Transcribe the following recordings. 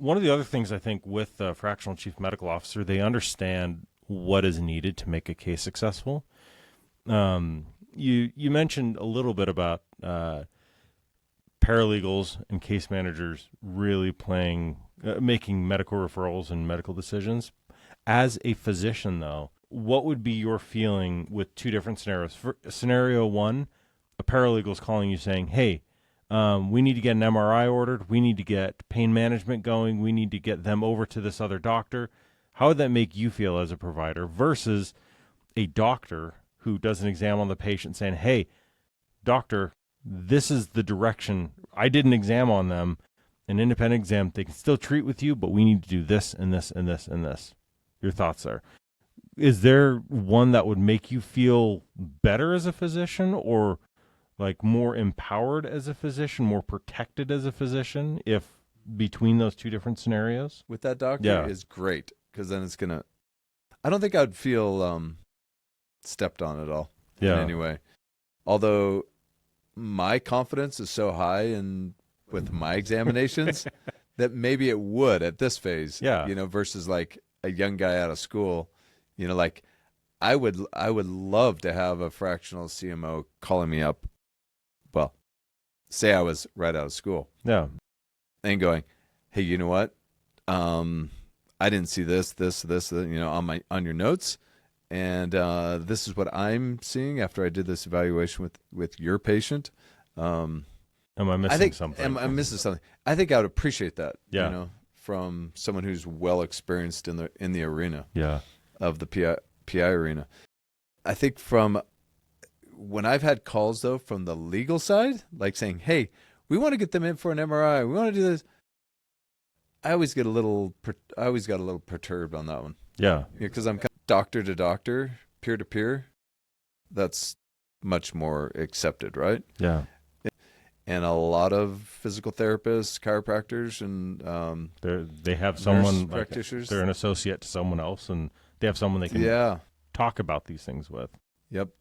one of the other things I think with the fractional chief medical officer, they understand what is needed to make a case successful. You mentioned a little bit about paralegals and case managers really making medical referrals and medical decisions. As a physician, though, what would be your feeling with two different scenarios? For scenario one, a paralegal is calling you saying, hey, we need to get an MRI ordered. We need to get pain management going. We need to get them over to this other doctor. How would that make you feel as a provider versus a doctor who does an exam on the patient saying, hey, doctor, this is the direction. I did an exam on them, an independent exam. They can still treat with you, but we need to do this and this and this and this. Your thoughts there. Is there one that would make you feel better as a physician, or like more empowered as a physician, more protected as a physician, if between those two different scenarios? With that doctor is great, because then it's going to, I don't think I'd feel stepped on at all in any way. Although my confidence is so high in with my examinations that maybe it would at this phase, versus like a young guy out of school, like I would love to have a fractional CMO calling me up. Well, say I was right out of school. Yeah. And going, hey, you know what? I didn't see this, on your notes. And this is what I'm seeing after I did this evaluation with your patient. Am I missing something? I'm missing something. I think I would appreciate that. From someone who's well experienced in the arena. Of the PI arena. I think from when I've had calls though from the legal side, like saying, "Hey, we want to get them in for an MRI. We want to do this." I always got a little perturbed on that one. Because I'm kind of doctor to doctor, peer to peer. That's much more accepted, right? And a lot of physical therapists, chiropractors, and they have someone practitioners. They're an associate to someone else, and they have someone they can talk about these things with.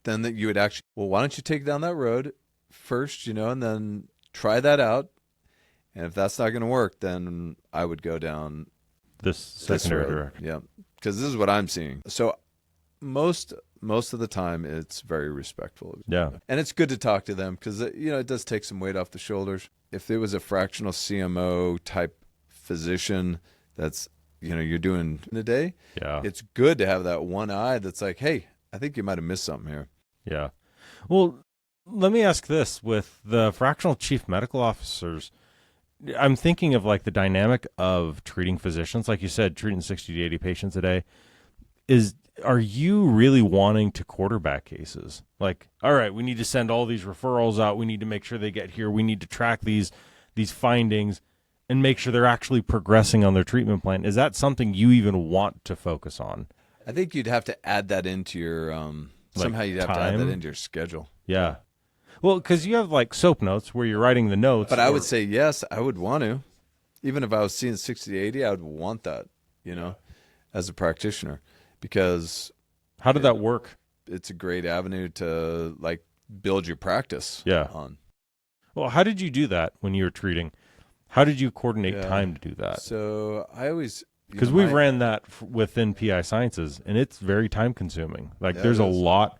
Then that you would actually, well, why don't you take down that road first, and then try that out. And if that's not going to work, then I would go down this secondary direction. Because this is what I'm seeing. So most of the time it's very respectful. And it's good to talk to them because, it does take some weight off the shoulders. If it was a fractional CMO type physician that's, you're doing in a day, it's good to have that one eye that's like, hey, I think you might have missed something here. Well, let me ask this. With the fractional chief medical officers, I'm thinking of like the dynamic of treating physicians. Like you said, treating 60 to 80 patients a day. Are you really wanting to quarterback cases? Like, all right, we need to send all these referrals out. We need to make sure they get here. We need to track these findings and make sure they're actually progressing on their treatment plan. Is that something you even want to focus on? I think you'd have to add that into your somehow you'd have to add that into your schedule. Well, because you have like SOAP notes where you're writing the notes. But I would say yes, I would want to. Even if I was seeing 60 to 80, I would want that, as a practitioner. Because how did that work? It's a great avenue to like build your practice on. Well, how did you do that when you were treating? How did you coordinate time to do that? So I always, because we've ran that within PI Sciences, and it's very time consuming. Like there's a lot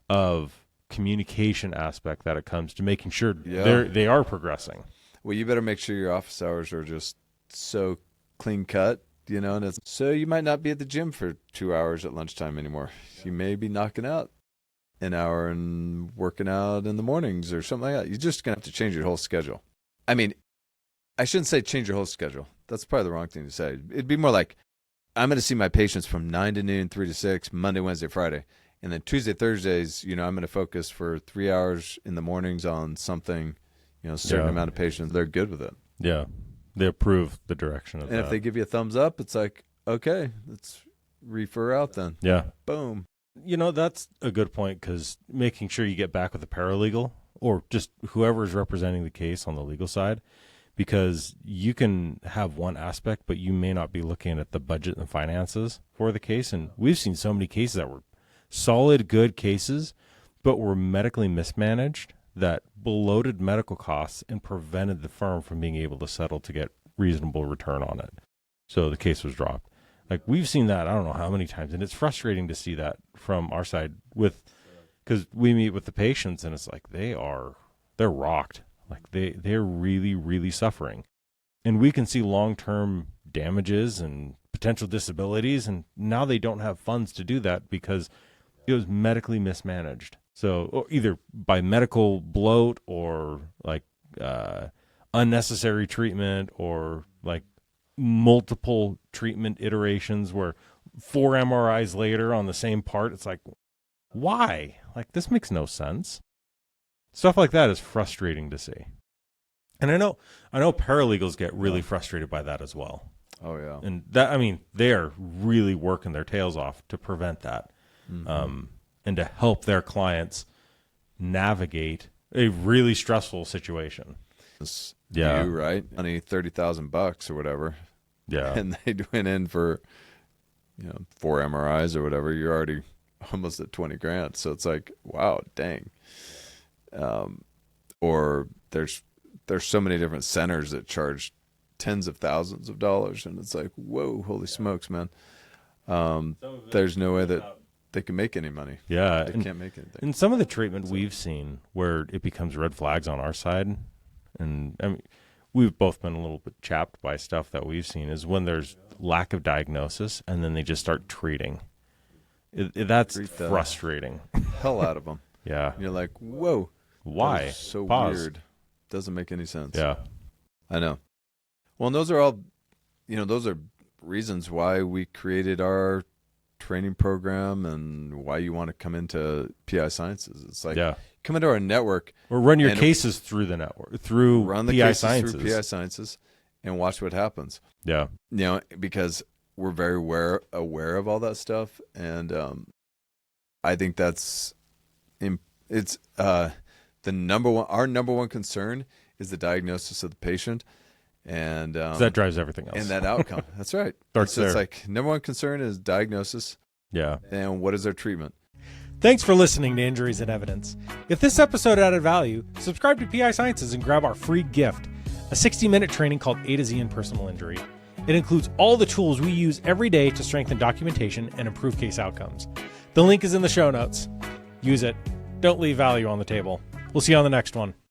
of communication aspect that it comes to making sure they are progressing. Well, you better make sure your office hours are just so clean cut. And so you might not be at the gym for 2 hours at lunchtime anymore. You may be knocking out an hour and working out in the mornings or something like that. You're just going to have to change your whole schedule. I mean, I shouldn't say change your whole schedule. That's probably the wrong thing to say. It'd be more like, I'm going to see my patients from 9 to noon, 3 to 6, Monday, Wednesday, Friday. And then Tuesday, Thursdays, I'm going to focus for 3 hours in the mornings on something, a certain amount of patients. They're good with it. They approve the direction of that. And if they give you a thumbs up, it's like, okay, let's refer out then. Boom. That's a good point, because making sure you get back with a paralegal or just whoever is representing the case on the legal side, because you can have one aspect, but you may not be looking at the budget and finances for the case. And we've seen so many cases that were solid, good cases, but were medically mismanaged, that bloated medical costs and prevented the firm from being able to settle to get reasonable return on it. So the case was dropped. Like, we've seen that, I don't know how many times, and it's frustrating to see that from our side because we meet with the patients and it's like they're rocked. Like they're really, really suffering. And we can see long-term damages and potential disabilities, and now they don't have funds to do that because it was medically mismanaged. So, or either by medical bloat or like unnecessary treatment, or like multiple treatment iterations where 4 MRIs later on the same part, it's like, why? Like, this makes no sense. Stuff like that is frustrating to see. And I know paralegals get really frustrated by that as well. Oh yeah. And that, I mean, they're really working their tails off to prevent that. And to help their clients navigate a really stressful situation. Yeah. You, right? Money, $30,000 or whatever. Yeah. And they went in for, 4 MRIs or whatever. You're already almost at 20 grand. So it's like, wow, dang. Or there's so many different centers that charge tens of thousands of dollars, and it's like, whoa, holy smokes, man. There's no way that they can make any money. Yeah. They can't make anything. And some of the treatment we've seen where it becomes red flags on our side, and I mean, we've both been a little bit chapped by stuff that we've seen, is when there's lack of diagnosis and then they just start treating. That's frustrating. Hell out of them. Yeah. And you're like, whoa. Why? So Pause. weird. Doesn't make any sense. Yeah. I know. Well, and those are all, those are reasons why we created our training program and why you want to come into PI Sciences. It's like, come into our network. Or run your cases through the network, through run the PI cases Sciences. through PI Sciences and watch what happens. Yeah. Because we're very aware of all that stuff. And I think it's our number one concern is the diagnosis of the patient. And that drives everything else. And that outcome. That's right. It's like number one concern is diagnosis. Yeah. And what is their treatment? Thanks for listening to Injuries and Evidence. If this episode added value, subscribe to PI Sciences and grab our free gift, a 60-minute training called A to Z in Personal Injury. It includes all the tools we use every day to strengthen documentation and improve case outcomes. The link is in the show notes. Use it. Don't leave value on the table. We'll see you on the next one.